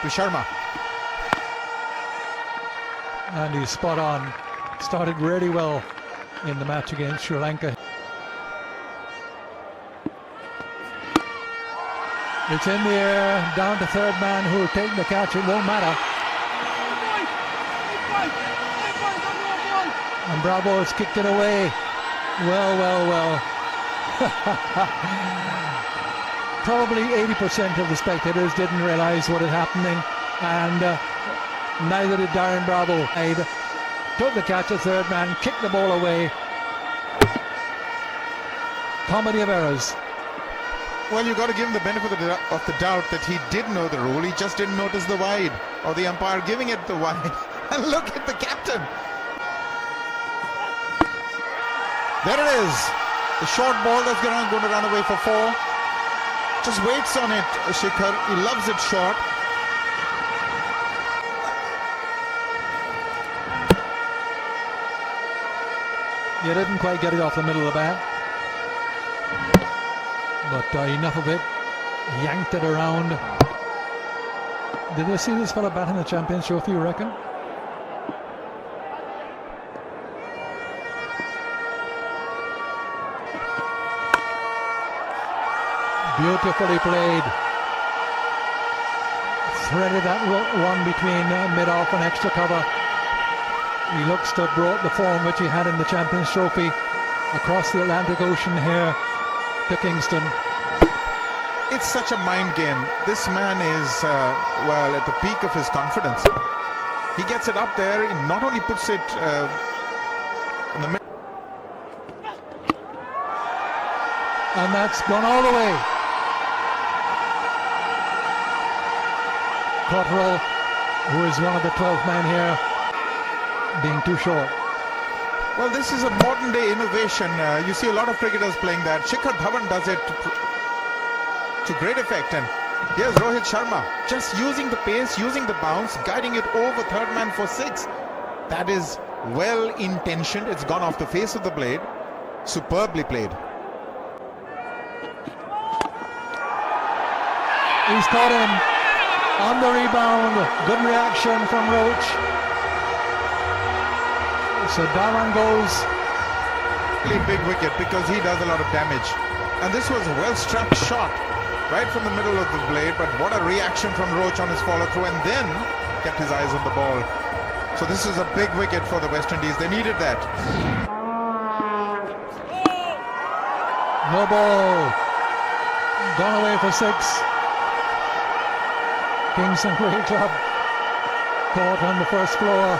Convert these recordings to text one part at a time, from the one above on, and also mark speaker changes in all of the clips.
Speaker 1: to Sharma.
Speaker 2: And he's spot on. Started really well in the match against Sri Lanka. It's in the air, down to third man who will take the catch. It won't matter. And Bravo has kicked it away. Well. Probably 80% of the spectators didn't realize what had happening, and neither did Darren Bravo. Took the catch as third man, kicked the ball away. Comedy of errors.
Speaker 1: Well, you got to give him the benefit of the doubt that he did know the rule. He just didn't notice the wide, or the umpire giving it the wide. And look at the captain. There it is. The short ball that's going to run away for 4. Just waits on it, Shikhar. He loves it short.
Speaker 2: You didn't quite get it off the middle of the bat. But enough of it. Yanked it around. Did you see this fella batting the Champions Trophy, you reckon? Beautifully played. Threaded that one between mid-off and extra cover. He looks to have brought the form which he had in the Champions Trophy across the Atlantic Ocean here to Kingston.
Speaker 1: It's such a mind game. This man is, well, at the peak of his confidence. He gets it up there. He not only puts it in the middle.
Speaker 2: And that's gone all the way. Cottrell, who is one of the 12 men here, being too short.
Speaker 1: Well, this is a modern day innovation. You see a lot of cricketers playing that. Shikhar Dhawan does it to great effect. And here's Rohit Sharma just using the pace, using the bounce, guiding it over third man for 6. That is well intentioned. It's gone off the face of the blade. Superbly played.
Speaker 2: He's caught him on the rebound. Good reaction from Roach. So Dhawan goes.
Speaker 1: Really big wicket because he does a lot of damage. And this was a well-struck shot right from the middle of the blade. But what a reaction from Roach on his follow-through, and then kept his eyes on the ball. So this is a big wicket for the West Indies. They needed that.
Speaker 2: No ball. Gone away for 6. Kingston Cricket Club caught on the first floor,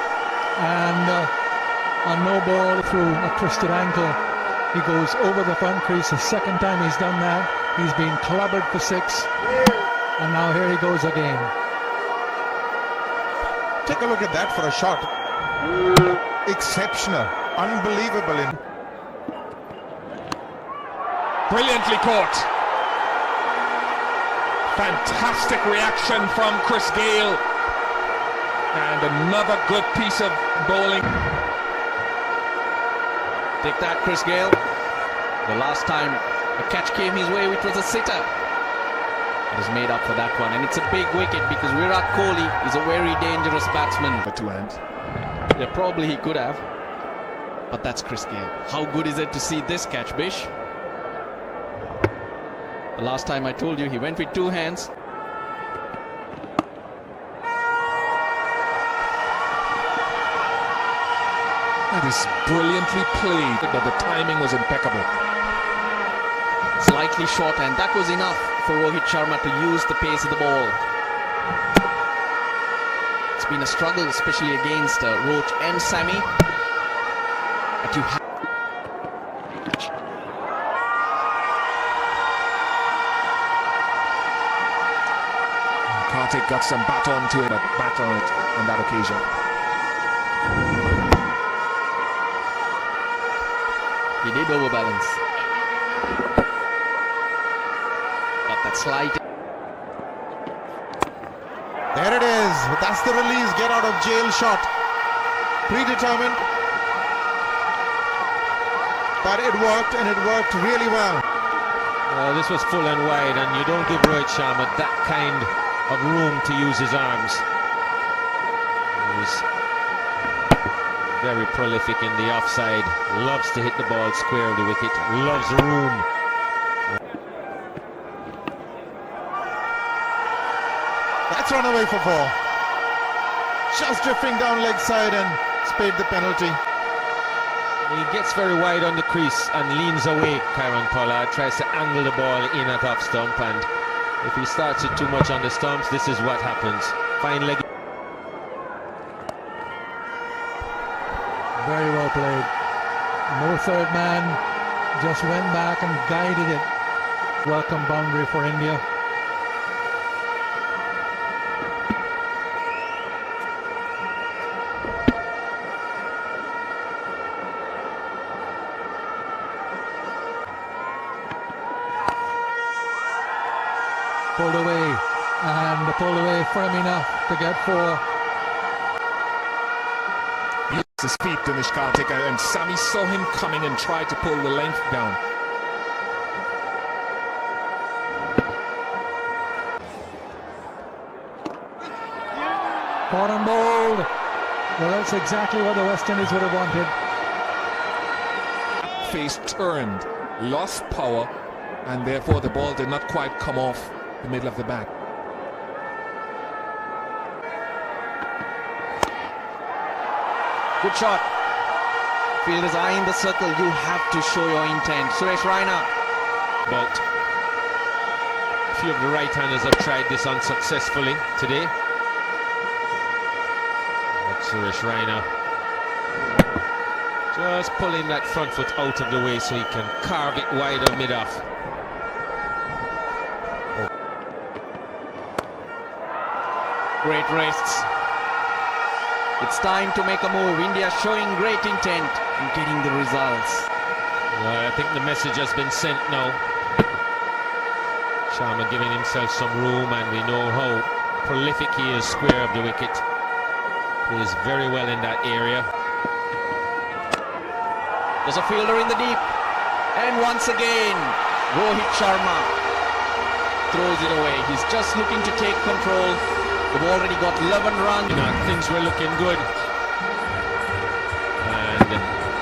Speaker 2: and a no ball through a twisted ankle. He goes over the front crease. The second time he's done that. He's been clobbered for 6, and now here he goes again.
Speaker 1: Take a look at that for a shot. Exceptional, unbelievable.
Speaker 3: Brilliantly caught. Fantastic reaction from Chris Gayle, and another good piece of bowling.
Speaker 4: Take that, Chris Gayle. The last time a catch came his way, which was a sitter, it is made up for that one, and it's a big wicket because Virat Kohli is a very dangerous batsman.
Speaker 3: For 2 hands.
Speaker 4: Yeah, probably he could have, but that's Chris Gayle. How good is it to see this catch, Bish? The last time I told you he went with 2 hands.
Speaker 3: That is brilliantly played, but the timing was impeccable.
Speaker 4: Slightly short, and that was enough for Rohit Sharma to use the pace of the ball. It's been a struggle, especially against Roach and Sammy. But you have
Speaker 3: Karthik got some bat on to it, but bat on it on that occasion.
Speaker 4: He did overbalance. But that slide.
Speaker 1: There it is. That's the release. Get out of jail shot. Predetermined. But it worked, and it worked really well.
Speaker 5: This was full and wide, and you don't give Rohit Sharma that kind of room to use his arms. He's very prolific in the offside, loves to hit the ball square of the wicket, loves room.
Speaker 1: That's run away for 4. Just drifting down leg side and spade the penalty.
Speaker 5: He gets very wide on the crease and leans away. Kieron Pollard tries to angle the ball in at off stump, and if he starts it too much on the stumps, this is what happens. Fine leg.
Speaker 2: Very well played. No third man, just went back and guided it. Welcome boundary for India. Pulled away, and pulled away firm enough to get 4.
Speaker 3: His feet to Nishkartik, and Sammy saw him coming and tried to pull the length down.
Speaker 2: Caught and bowled. Well, that's exactly what the West Indies would have wanted.
Speaker 3: Face turned, lost power, and therefore the ball did not quite come off the middle of the bat.
Speaker 4: Good shot. Fielder's eye in the circle. You have to show your intent. Suresh Raina.
Speaker 5: But a few of the right-handers have tried this unsuccessfully today. But Suresh Raina just pulling that front foot out of the way so he can carve it wide of mid-off.
Speaker 4: Great rests. It's time to make a move. India showing great intent and getting the results.
Speaker 5: I think the message has been sent now. Sharma giving himself some room, and we know how prolific he is square of the wicket. He is very well in that area.
Speaker 4: There's a fielder in the deep. And once again, Rohit Sharma throws it away. He's just looking to take control. They've already got 11 runs.
Speaker 5: Things were looking good. And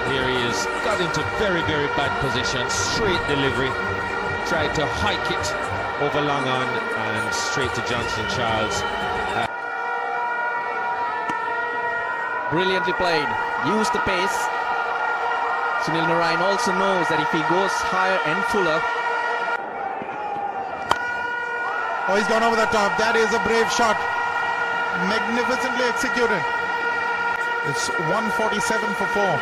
Speaker 5: here he is. Got into very, very bad position. Straight delivery. Tried to hike it over long on and straight to Johnson Charles.
Speaker 4: Brilliantly played. Used the pace. Sunil Narayan also knows that if he goes higher and fuller.
Speaker 1: Oh, he's gone over the top. That is a brave shot. Magnificently executed. It's 147 for 4.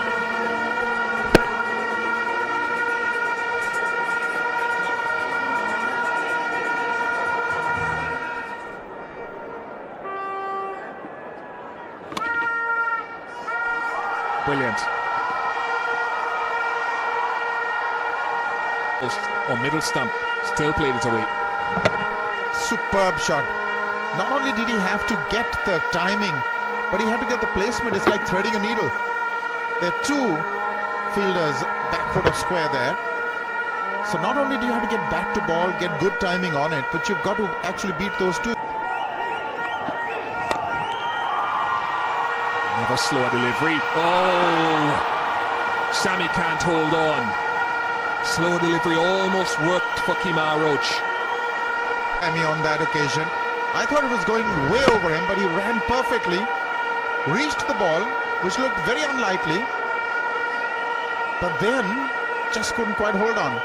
Speaker 3: Brilliant. Post or middle stump, still played it away.
Speaker 1: Superb shot. Not only did he have to get the timing, but he had to get the placement. It's like threading a needle. There are 2 fielders back foot of square there. So not only do you have to get back to ball, get good timing on it, but you've got to actually beat those 2.
Speaker 3: Another slower delivery. Oh! Sammy can't hold on. Slow delivery almost worked for Kemar Roach.
Speaker 1: Sammy on that occasion. I thought it was going way over him, but he ran perfectly, reached the ball, which looked very unlikely, but then just couldn't quite hold on.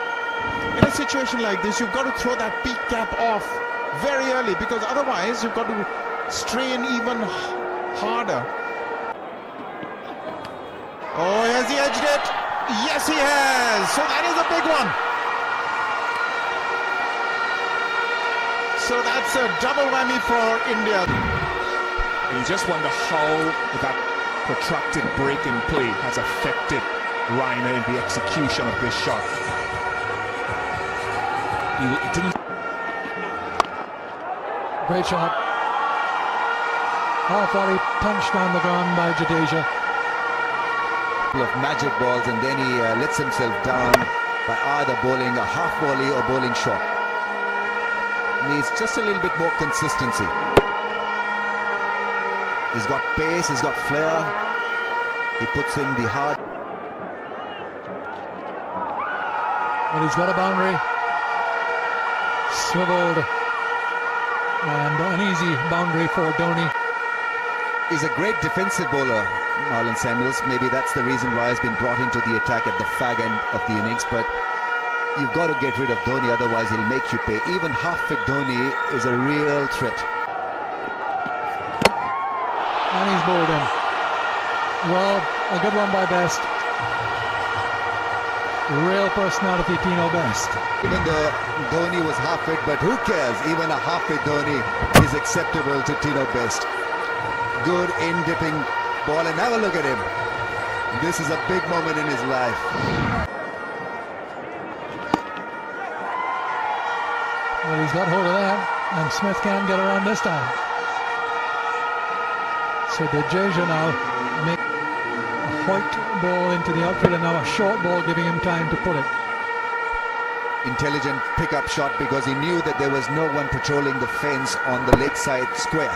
Speaker 1: In a situation like this, you've got to throw that peak cap off very early, because otherwise you've got to strain even harder. Oh, has he edged it? Yes, he has. So that is a big one. So that's a double whammy for India.
Speaker 3: And you just wonder how that protracted break in play has affected Raina in the execution of this shot. He didn't.
Speaker 2: Great shot. Half volley punched on the ground by Jadeja.
Speaker 6: Of magic balls, and then he lets himself down by either bowling a half volley or bowling short. needs just a little bit more consistency. He's got pace, he's got flair. He puts in the hard.
Speaker 2: But he's got a boundary. Swiveled. And an easy boundary for Dhoni.
Speaker 6: He's a great defensive bowler, Marlon Samuels. Maybe that's the reason why he's been brought into the attack at the fag end of the innings. But you've got to get rid of Dhoni, otherwise he'll make you pay. Even half-fit Dhoni is a real threat.
Speaker 2: And he's bowled in. Well, a good one by Best. Real personality, Tino Best.
Speaker 6: Even though Dhoni was half-fit, but who cares? Even a half-fit Dhoni is acceptable to Tino Best. Good in-dipping ball, and have a look at him. This is a big moment in his life.
Speaker 2: Well, he's got hold of that, and Smith can't get around this time. So Dejaja now make a white ball into the outfield, and now a short ball giving him time to put it.
Speaker 6: Intelligent pick-up shot because he knew that there was no one patrolling the fence on the leg side square.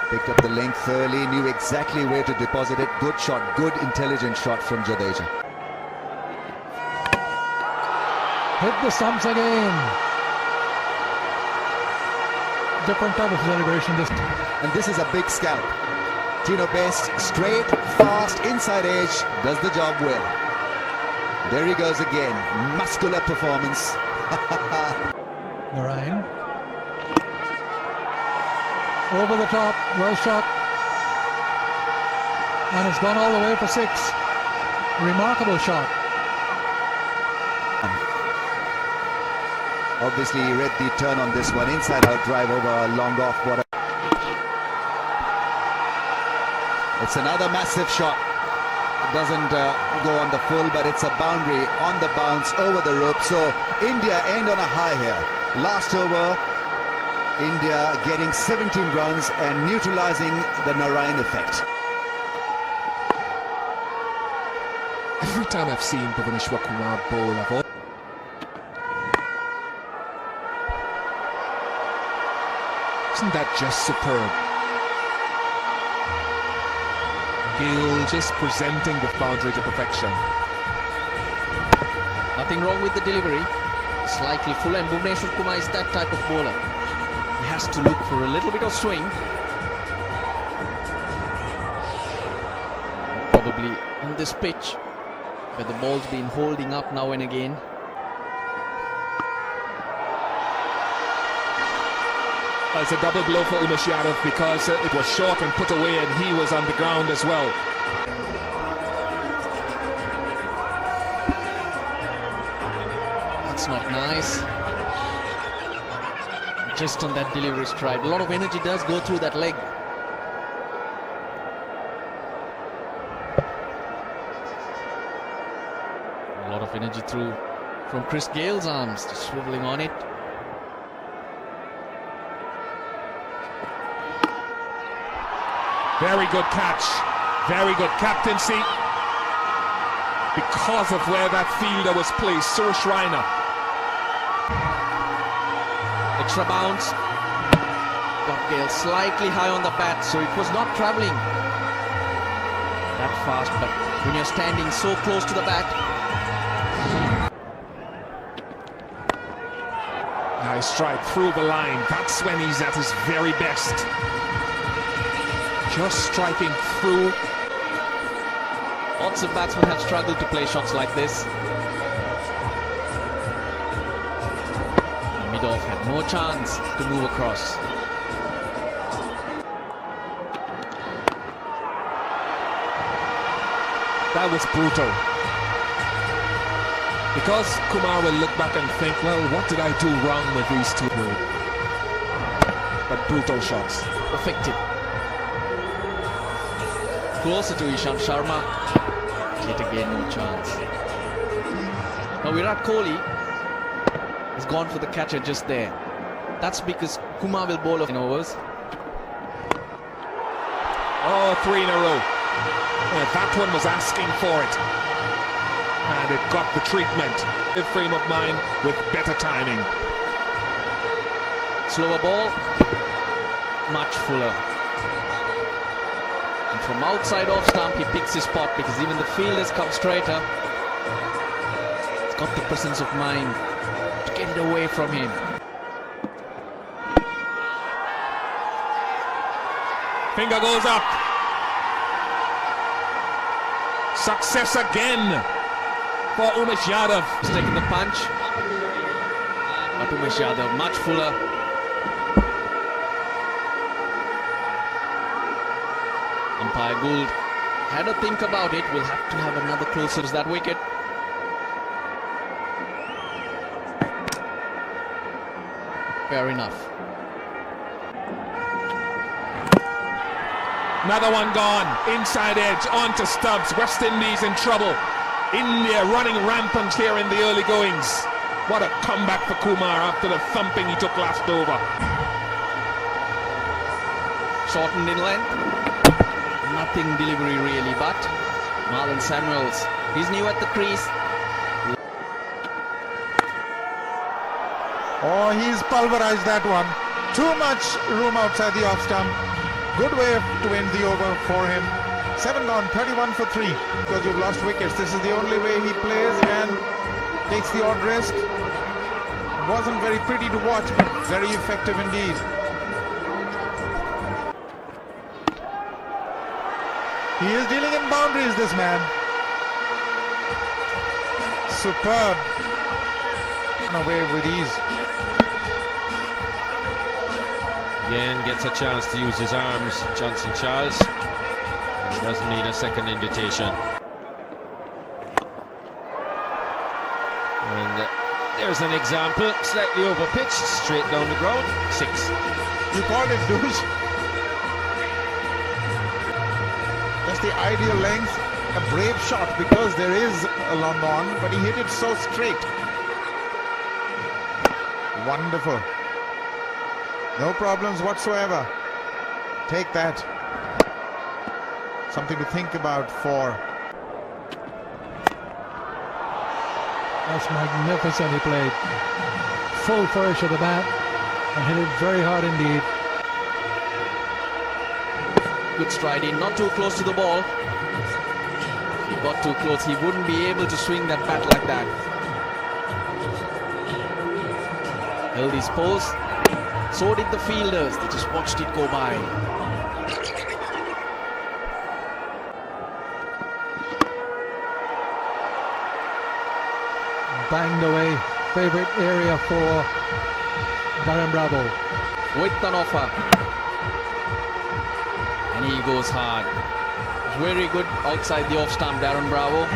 Speaker 6: Picked up the length early, knew exactly where to deposit it. Good shot, good intelligent shot from Jadeja.
Speaker 2: Hit the stumps again. Different type of celebration this time.
Speaker 6: And this is a big scalp. Tino Best, straight, fast, inside edge, does the job well. There he goes again. Muscular performance.
Speaker 2: Narayan. Over the top, well shot. And it's gone all the way for 6. Remarkable shot.
Speaker 6: Obviously, he read the turn on this one. Inside out drive over a long off. What a... It's another massive shot. It doesn't go on the full, but it's a boundary on the bounce over the rope. So India end on a high here. Last over, India getting 17 runs and neutralizing the Narayan effect.
Speaker 3: Every time I've seen Bhuvaneshwar Kumar bowl, I've always... Isn't that just superb? Gill just presenting the boundary to perfection.
Speaker 4: Nothing wrong with the delivery. Slightly full, and Bhuvaneshwar Kumar is that type of bowler. He has to look for a little bit of swing. Probably on this pitch, where the ball's been holding up now and again.
Speaker 3: It's a double blow for Umesh Yadav because it was short and put away, and he was on the ground as well.
Speaker 4: That's not nice. Just on that delivery stride. A lot of energy does go through that leg. A lot of energy through from Chris Gale's arms, just swiveling on it.
Speaker 3: Very good catch. Very good captaincy. Because of where that fielder was placed, Suresh Raina.
Speaker 4: Extra bounce. Got Gale slightly high on the bat, so it was not travelling that fast, but when you're standing so close to the bat.
Speaker 3: Nice strike through the line. That's when he's at his very best. Just striking through.
Speaker 4: Lots of batsmen have struggled to play shots like this. Midoff had no chance to move across.
Speaker 3: That was brutal. Because Kumar will look back and think, well, what did I do wrong with these two? But brutal shots.
Speaker 4: Effective. Closer to Ishant Sharma. Yet again, no chance. Now Virat Kohli has gone for the catcher just there. That's because Kumar will bowl in overs.
Speaker 3: Oh, 3 in a row. That one was asking for it. And it got the treatment. A frame of mind with better timing.
Speaker 4: Slower ball, much fuller. And from outside off stump, he picks his spot because even the fielders come straighter. He's got the presence of mind to get it away from him.
Speaker 3: Finger goes up. Success again for Umesh Yadav.
Speaker 4: He's taking the punch. But Umesh Yadav much fuller. Umpire Gould had a think about it. We'll have to have another closer to that wicket. Fair enough.
Speaker 3: Another one gone. Inside edge onto Stubbs. West Indies in trouble. India running rampant here in the early goings. What a comeback for Kumar after the thumping he took last over.
Speaker 4: Shortened in length. Nothing delivery really, but Marlon Samuels, he's new at the crease.
Speaker 1: Oh, he's pulverized that one. Too much room outside the off stump. Good way to end the over for him. 7 gone, 31 for 3. Because you've lost wickets. This is the only way he plays and takes the odd risk. Wasn't very pretty to watch, but very effective indeed. He is dealing in boundaries, this man. Superb. And away with ease.
Speaker 5: Again, gets a chance to use his arms, Johnson Charles. He doesn't need a second invitation. And there's an example, slightly over pitch, straight down the ground, 6.
Speaker 1: You called it douche. That's the ideal length. A brave shot because there is a long on, but he hit it so straight. Wonderful. No problems whatsoever. Take that. Something to think about for.
Speaker 2: That's magnificent. He played full flourish of the bat and hit it very hard indeed.
Speaker 4: Good stride in, not too close to the ball. If he got too close, he wouldn't be able to swing that bat like that. Held his pose. So did the fielders. They just watched it go by.
Speaker 2: Banged away. Favorite area for Darren Bravo.
Speaker 4: With an offer. And he goes hard. Very good outside the off stump, Darren Bravo.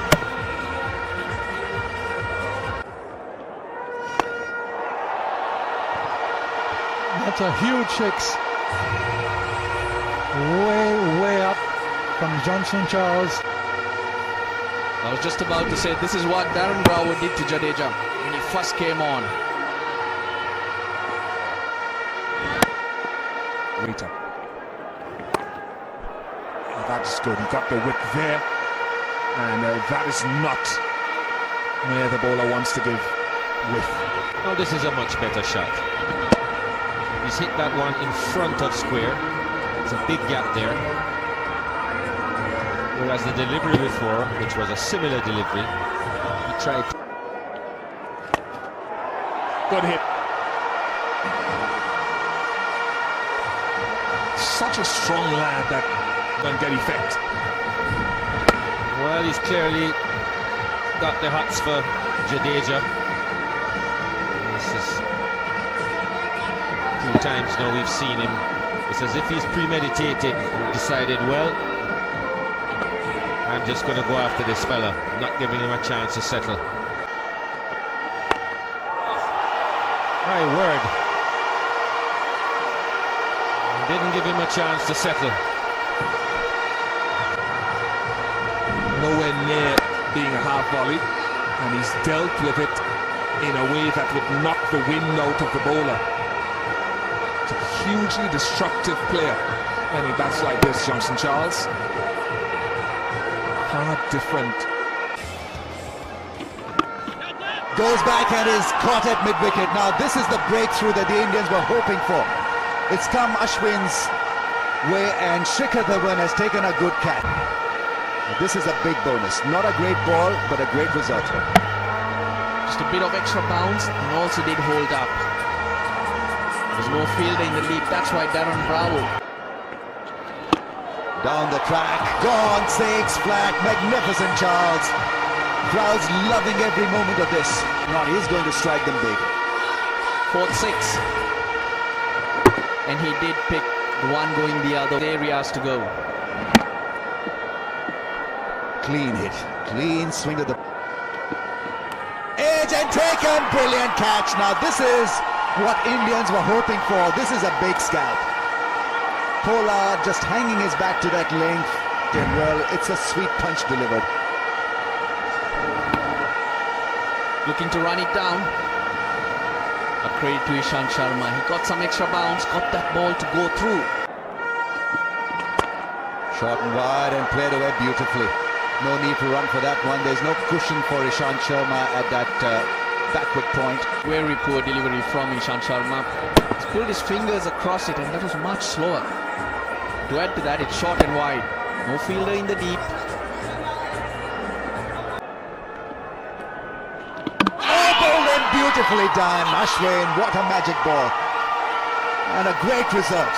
Speaker 2: That's a huge 6. Way up from Johnson Charles.
Speaker 4: I was just about to say, this is what Darren Bravo did to Jadeja when he first came on.
Speaker 3: Waiter. That's good. He got the width there. And that is not where the bowler wants to give width.
Speaker 5: Now this is a much better shot. He's hit that one in front of square. It's a big gap there. Whereas the delivery before, which was a similar delivery, he tried to...
Speaker 3: Good hit. Such a strong lad that can get effect.
Speaker 5: Well, he's clearly got the hots for Jadeja. This is 2 times now we've seen him. It's as if he's premeditated and decided, well, I'm just going to go after this fella, not giving him a chance to settle. My word. Didn't give him a chance to settle.
Speaker 3: Nowhere near being a half volley, and he's dealt with it in a way that would knock the wind out of the bowler. It's a hugely destructive player when he bats like this, Johnson Charles. Far different
Speaker 6: Goes back and is caught at mid-wicket. Now this is the breakthrough that the Indians were hoping for. It's come Ashwin's way and Shikhar Dhawan has taken a good catch. This is a big bonus. Not a great ball, but a great result.
Speaker 4: Just a bit of extra bounce and also did hold up. There's no fielder in the lead. That's why Darren Bravo.
Speaker 6: Down the track, gone, 6 flat, magnificent Charles. Crowds loving every moment of this. Now he's going to strike them big.
Speaker 4: 4th 6. And he did pick the one going the other areas to go.
Speaker 6: Clean hit, clean swing to the edge and taken, brilliant catch. Now this is what Indians were hoping for. This is a big scalp. Pollard just hanging his back to that length, and well, it's a sweet punch delivered.
Speaker 4: Looking to run it down. A credit to Ishant Sharma. He got some extra bounce, got that ball to go through.
Speaker 6: Short and wide and played away beautifully. No need to run for that one. There's no cushion for Ishant Sharma at that backward point.
Speaker 4: Very poor delivery from Ishant Sharma. He's pulled his fingers across it and that was much slower. To add to that, it's short and wide. No fielder in the deep.
Speaker 6: Oh, bowled in beautifully done. Ashwin, what a magic ball. And a great result.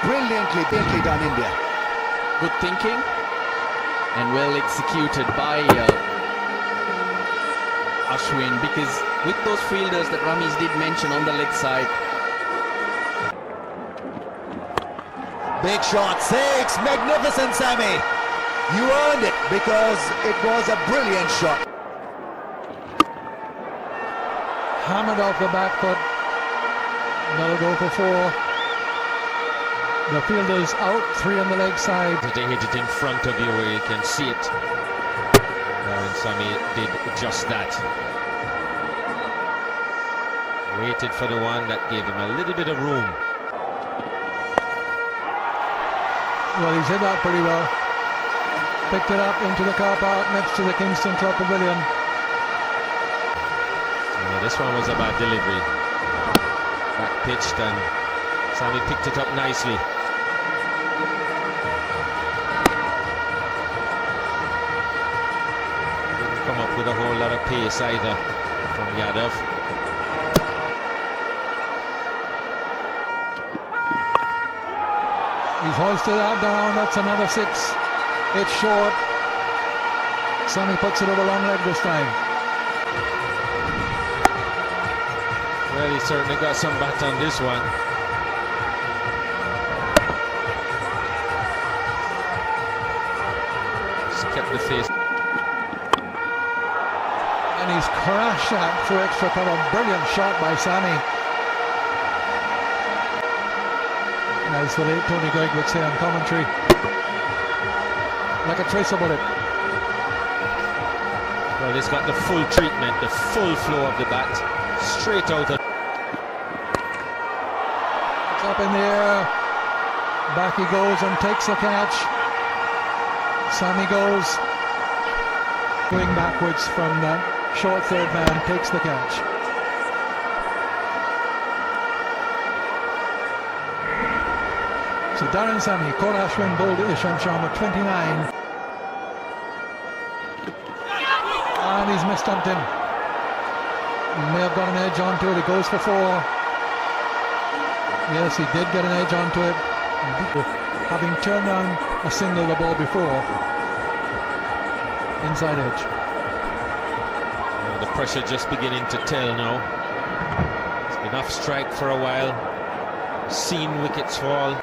Speaker 6: Brilliantly done, India.
Speaker 4: Good thinking and well executed by Ashwin, because with those fielders that Ramesh did mention on the leg side.
Speaker 6: Big shot, 6, magnificent Sammy. You earned it because it was a brilliant shot.
Speaker 2: Hammered off the back foot. Another go for 4. The fielders out, 3 on the leg side.
Speaker 5: They hit it in front of you where you can see it. And Sami did just that. Waited for the one that gave him a little bit of room.
Speaker 2: Well, he's hit that pretty well. Picked it up into the car park next to the Kingston Club Pavilion.
Speaker 5: This one was a bad delivery. Back pitched and Sami picked it up nicely. Didn't come up with a whole lot of pace either from Yadav.
Speaker 2: He's hoisted that down. That's another 6. It's short. Sami puts it over long leg this time.
Speaker 5: Well, he certainly got some bat on this one. Just kept the face.
Speaker 2: And he's crashed that through extra cover. Brilliant shot by Sami. As the late Tony Gregg would say on commentary, like a tracer bullet.
Speaker 5: Well, it's got the full treatment, the full flow of the bat, straight out of.
Speaker 2: It's up in the air. Back he goes and takes the catch. Sami goes going backwards from that short third man, takes the catch. So Darren Sami, caught Ashwin, bowled Ishant Sharma, 29. And he's misstumped him. He may have got an edge onto it. He goes for 4. Yes, he did get an edge onto it. Having turned down a single the ball before. Inside edge.
Speaker 5: The pressure just beginning to tell now. It's been off strike for a while. Seen wickets fall.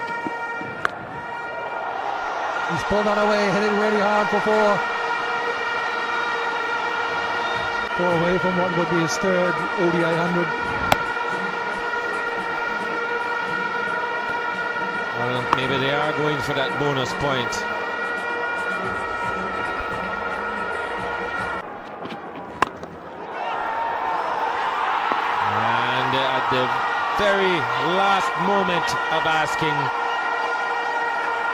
Speaker 2: He's pulled that away, hit it really hard for 4. 4 away from what would be his 3rd ODI 100.
Speaker 5: Well, maybe they are going for that bonus point. And at the very last moment of asking,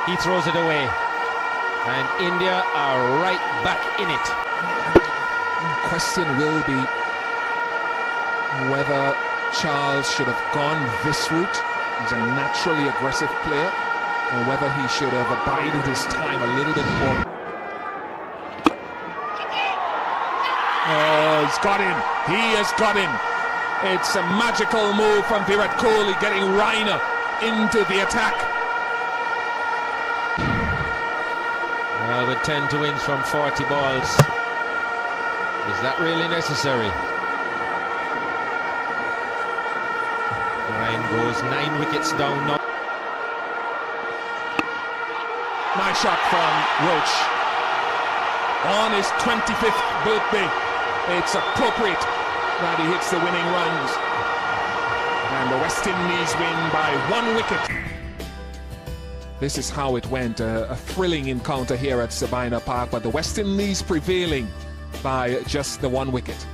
Speaker 5: he throws it away. And India are right back in it.
Speaker 3: The question will be, whether Charles should have gone this route. He's a naturally aggressive player, or whether he should have abided his time a little bit more. Oh, he's got him. He has got him. It's a magical move from Virat Kohli, getting Raina into the attack.
Speaker 5: Well, with 10 to wins from 40 balls, is that really necessary? Ryan goes 9 wickets down now.
Speaker 3: Nice shot from Roach. On his 25th birthday, it's appropriate that he hits the winning runs. And the West Indies win by 1 wicket. This is how it went, a thrilling encounter here at Sabina Park, but the West Indies prevailing by just the 1 wicket.